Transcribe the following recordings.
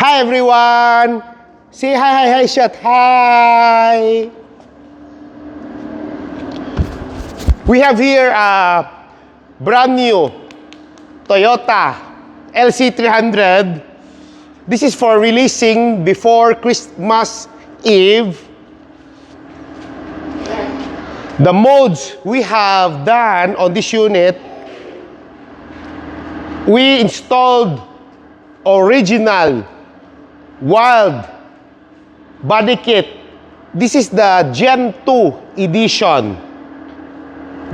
Hi everyone! Say hi, shot, hi! We have here a brand new Toyota LC300. This is for releasing before Christmas Eve. The modes we have done on this unit, we installed original WALD body kit. This is the Gen 2 edition.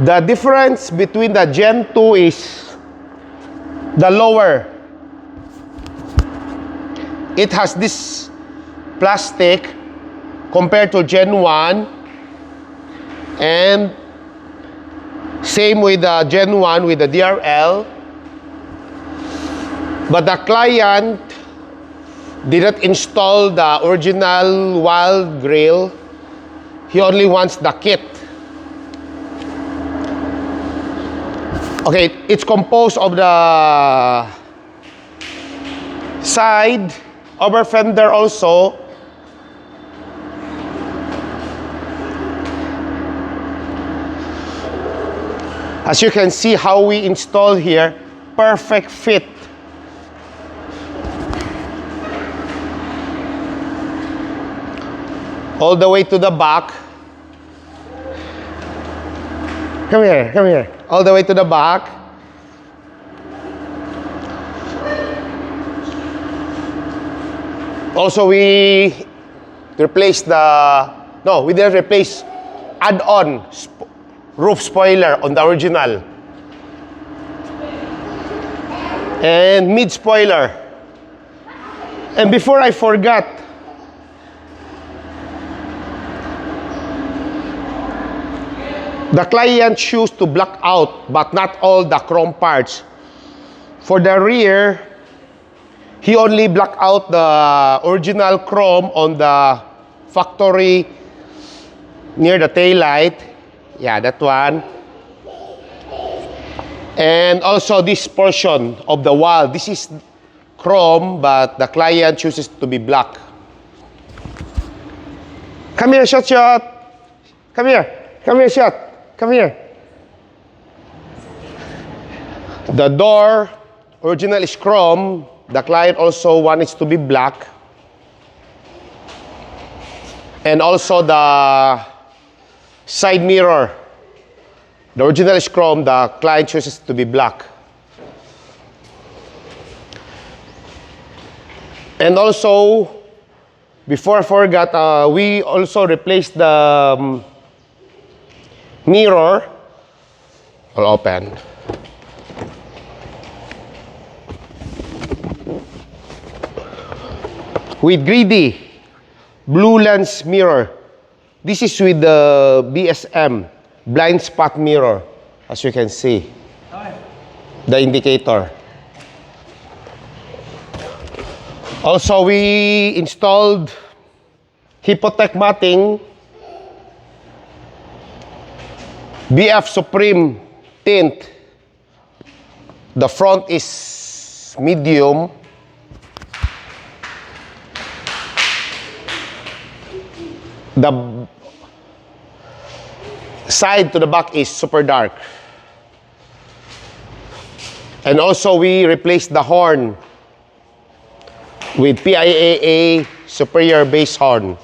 The difference between the Gen 2 is the lower. It has this plastic compared to Gen 1. And same with the Gen 1 with the DRL. But the client did not install the original WALD grill. He only wants the kit. Okay, it's composed of the side over fender also. As you can see how we install here, perfect fit. All the way to the back. Come here, come here. All the way to the back. Also, we replaced we didn't replace, add-on roof spoiler on the original. And mid spoiler. And before I forgot, the client chose to block out, but not all the chrome parts. For the rear, he only blocked out the original chrome on the factory near the tail light. Yeah, that one. And also this portion of the wall. This is chrome, but the client chooses to be black. Come here, shot. Come here. Come here, shot. Come here. The door, original is chrome. The client also wants it to be black. And also the side mirror. The original is chrome, the client chooses to be black. And also, before I forgot, we also replaced the mirror. I'll open. With GREDDY blue lens mirror. This is with the BSM blind spot mirror, as you can see. The indicator. Also, we installed HIPPOTECH matting, BF Supreme tint. The front is medium. The side to the back is super dark. And also we replaced the horn with PIAA superior bass horn.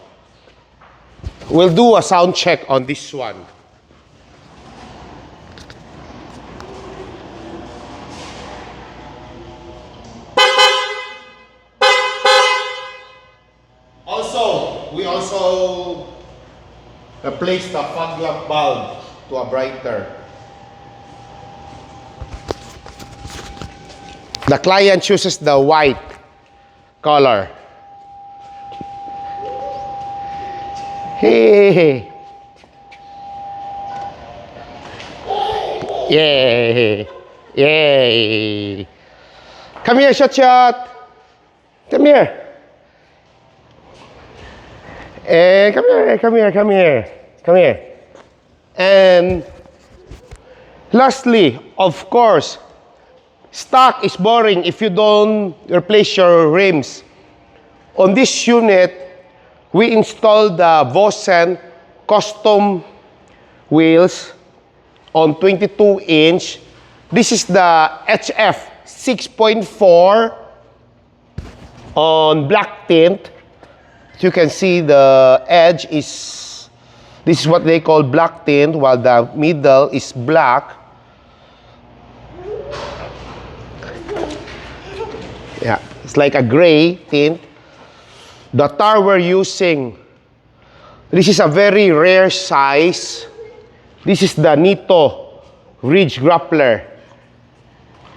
We'll do a sound check on this one. We also replaced the fog lamp bulb to a brighter. The client chooses the white color. Hey. Yay. Yay. Come here, shot. Come here. And come here. And lastly, of course, stock is boring if you don't replace your rims. On this unit, we installed the VOSSEN custom wheels on 22-inch. This is the HF 6.4 on black tint. As you can see, the edge is, this is what they call black tint, while the middle is black. Yeah, it's like a gray tint. The tar we're using, this is a very rare size. This is the NITTO Ridge Grappler.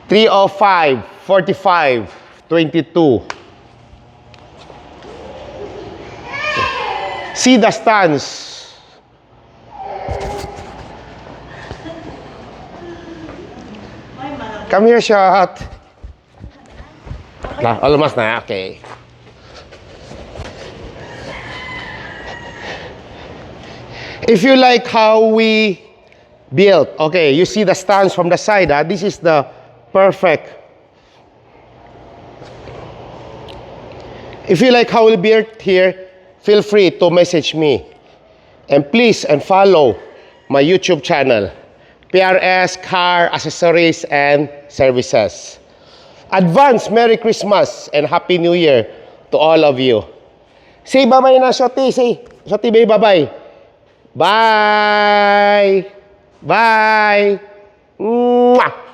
305, 45, 22. See the stance. Come here, shot. Almost na, okay. If you like how we built, okay, you see the stance from the side, this is the perfect. If you like how we built here, feel free to message me. And please follow my YouTube channel, PRS CAR ACCESSORIES and Services. Advance Merry Christmas and Happy New Year to all of you. Say bye-bye na, Shoti. Say, Shoti, bye-bye. Bye. Bye. Mwah.